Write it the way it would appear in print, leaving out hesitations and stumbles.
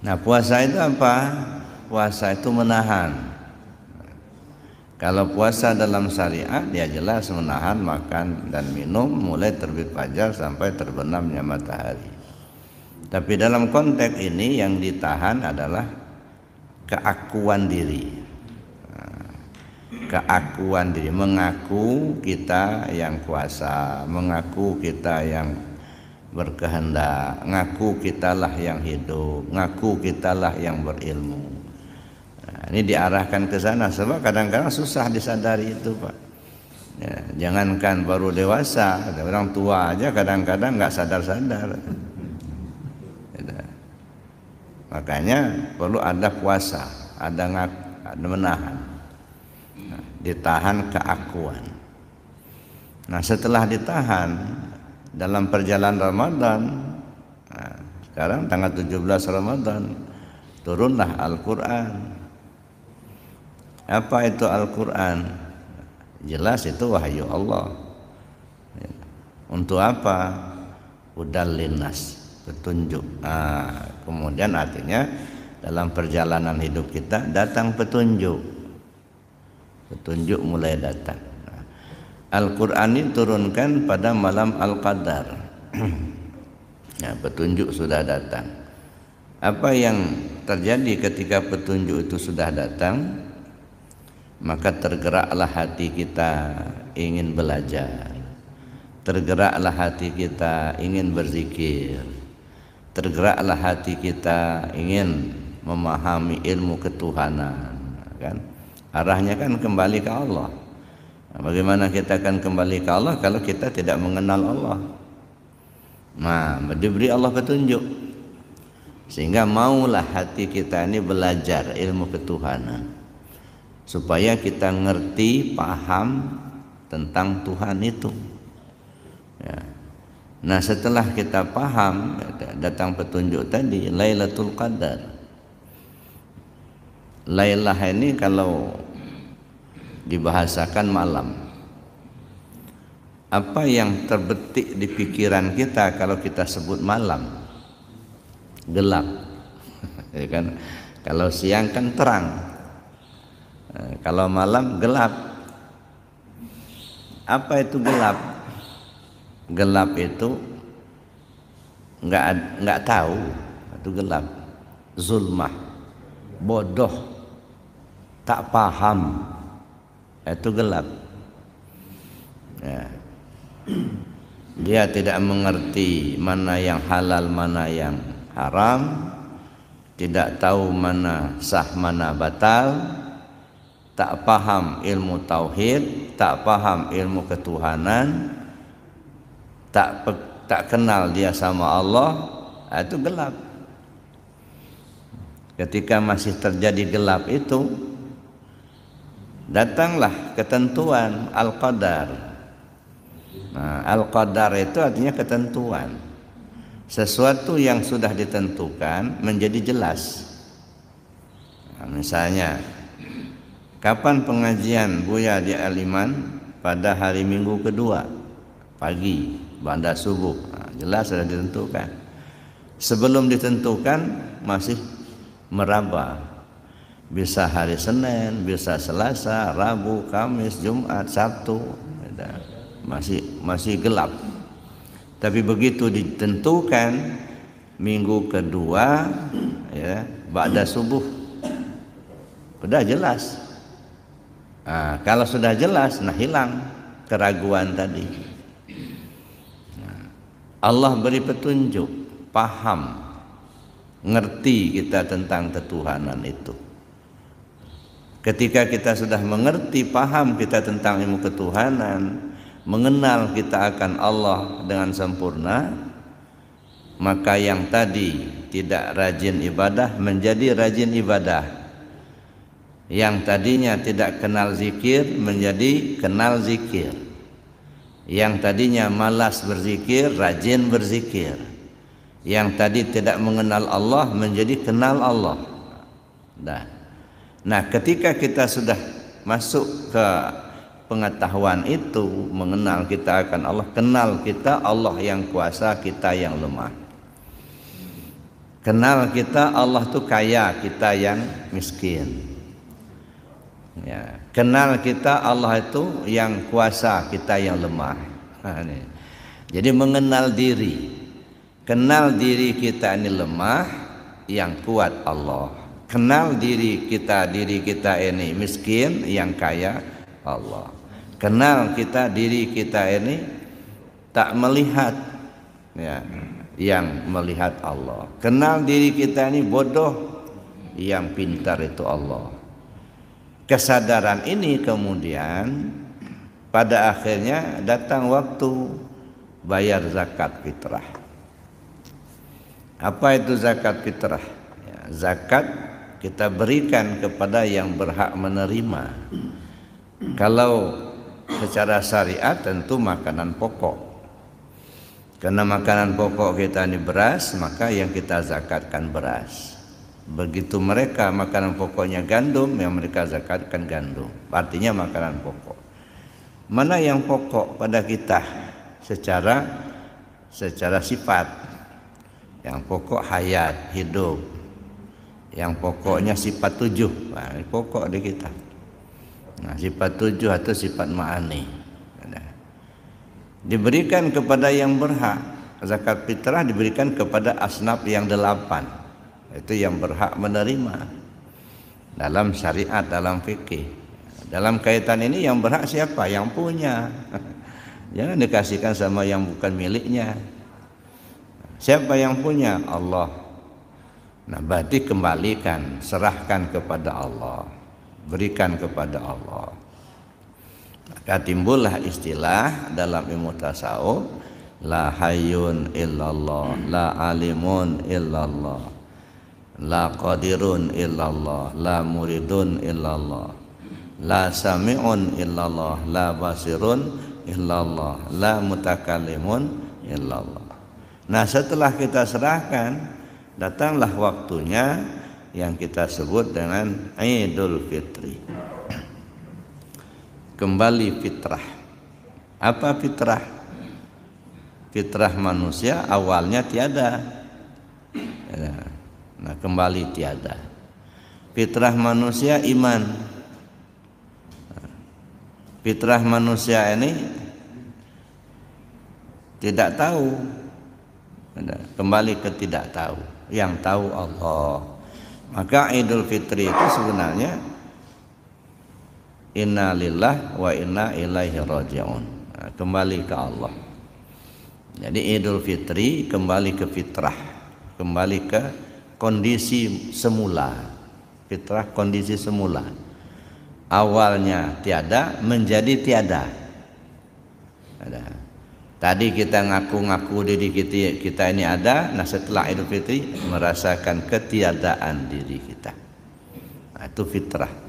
Nah, puasa itu apa? Puasa itu menahan. Kalau puasa dalam syariat dia jelas menahan makan dan minum mulai terbit fajar sampai terbenamnya matahari. Tapi dalam konteks ini yang ditahan adalah keakuan diri. Keakuan diri, mengaku kita yang kuasa, mengaku kita yang berkehendak, ngaku kitalah yang hidup, ngaku kitalah yang berilmu. Ini diarahkan ke sana sebab kadang-kadang susah disadari itu, Pak. Ya, jangankan baru dewasa, orang tua aja kadang-kadang nggak sadar-sadar. Ya. Makanya perlu ada puasa, ada menahan, ditahan keakuan. Nah, setelah ditahan dalam perjalanan Ramadan, sekarang tanggal 17 Ramadan turunlah Al-Quran. Apa itu Al-Quran? Jelas itu wahyu Allah. Untuk apa? Hudal linnas, petunjuk. Kemudian artinya dalam perjalanan hidup kita datang petunjuk. Petunjuk mulai datang. Al-Quran ini turunkan pada malam Al-Qadar. Ya, petunjuk sudah datang. Apa yang terjadi ketika petunjuk itu sudah datang? Maka tergeraklah hati kita ingin belajar, tergeraklah hati kita ingin berzikir, tergeraklah hati kita ingin memahami ilmu ketuhanan, kan? Arahnya kan kembali ke Allah. Nah, bagaimana kita akan kembali ke Allah kalau kita tidak mengenal Allah? Nah, diberi Allah petunjuk sehingga maulah hati kita ini belajar ilmu ketuhanan, supaya kita ngerti, paham tentang Tuhan itu. Ya. Nah, setelah kita paham, datang petunjuk tadi, Lailatul Qadar. Lailah ini kalau dibahasakan malam. Apa yang terbetik di pikiran kita kalau kita sebut malam? Gelap. Ya kan? Kalau siang kan terang. Kalau malam gelap. Apa itu gelap? Gelap itu nggak tahu, itu gelap. Zulmah, bodoh, tak paham, itu gelap. Ya. Dia tidak mengerti mana yang halal, mana yang haram, tidak tahu mana sah, mana batal. Tak paham ilmu tauhid, tak paham ilmu ketuhanan, tak kenal dia sama Allah, itu gelap. Ketika masih terjadi gelap itu, datanglah ketentuan Al-Qadar. Nah, Al-Qadar itu artinya ketentuan. Sesuatu yang sudah ditentukan menjadi jelas. Nah, misalnya kapan pengajian Buya di Aliman? Pada hari Minggu kedua pagi, ba'da subuh. Nah, jelas sudah ditentukan. Sebelum ditentukan masih meraba. Bisa hari Senin, bisa Selasa, Rabu, Kamis, Jumat, Sabtu. Masih gelap. Tapi begitu ditentukan minggu kedua, ya, ba'da subuh, sudah jelas. Nah, kalau sudah jelas, hilang keraguan tadi. Allah beri petunjuk, paham, ngerti kita tentang ketuhanan itu. Ketika kita sudah mengerti, paham kita tentang ilmu ketuhanan, mengenal kita akan Allah dengan sempurna, maka yang tadi tidak rajin ibadah menjadi rajin ibadah. Yang tadinya tidak kenal zikir menjadi kenal zikir. Yang tadinya malas berzikir rajin berzikir. Yang tadi tidak mengenal Allah menjadi kenal Allah. Nah, ketika kita sudah masuk ke pengetahuan itu, mengenal kita akan Allah, kenal kita Allah yang kuasa, kita yang lemah. Kenal kita Allah tuh kaya, kita yang miskin. Ya, kenal kita Allah itu yang kuasa, kita yang lemah. Nah, ini. Jadi mengenal diri. Kenal diri kita ini lemah, yang kuat Allah. Kenal diri kita ini miskin, yang kaya Allah. Kenal kita diri kita ini tak melihat, ya, yang melihat Allah. Kenal diri kita ini bodoh, yang pintar itu Allah. Kesadaran ini kemudian pada akhirnya datang waktu bayar zakat fitrah. Apa itu zakat fitrah? Ya, zakat kita berikan kepada yang berhak menerima. Kalau secara syariat tentu makanan pokok. Karena makanan pokok kita ini beras, maka yang kita zakatkan beras. Begitu mereka makanan pokoknya gandum, yang mereka zakatkan gandum. Artinya makanan pokok. Mana yang pokok pada kita secara sifat? Yang pokok hayat, hidup. Yang pokoknya sifat 7. Nah, ini pokok di kita. Nah, sifat 7 atau sifat ma'ani. Diberikan kepada yang berhak. Zakat fitrah diberikan kepada asnaf yang 8. Itu yang berhak menerima dalam syariat, dalam fikih. Dalam kaitan ini yang berhak siapa? Yang punya. Jangan dikasihkan sama yang bukan miliknya. Siapa yang punya? Allah. Nah, berarti kembalikan, serahkan kepada Allah, berikan kepada Allah. Maka timbullah istilah dalam ilmu tasawuf, la hayyun illallah, la alimun illallah, la qadirun illallah, la muridun illallah, la sami'un illallah, la basirun illallah, la mutakallimun illallah. Nah, setelah kita serahkan, datanglah waktunya yang kita sebut dengan Idul Fitri. Kembali fitrah. Apa fitrah? Fitrah manusia awalnya tiada. Nah, kembali tiada. Fitrah manusia iman. Fitrah manusia ini tidak tahu. Kembali ke tidak tahu. Yang tahu Allah. Maka Idul Fitri itu sebenarnya inna lillah wa inna ilaihi raji'un. Nah, kembali ke Allah. Jadi Idul Fitri kembali ke fitrah, kembali ke kondisi semula. Fitrah kondisi semula. Awalnya tiada menjadi tiada. Tadi kita ngaku-ngaku diri kita ini ada. Nah, setelah Idul Fitri merasakan ketiadaan diri kita. Nah, itu fitrah.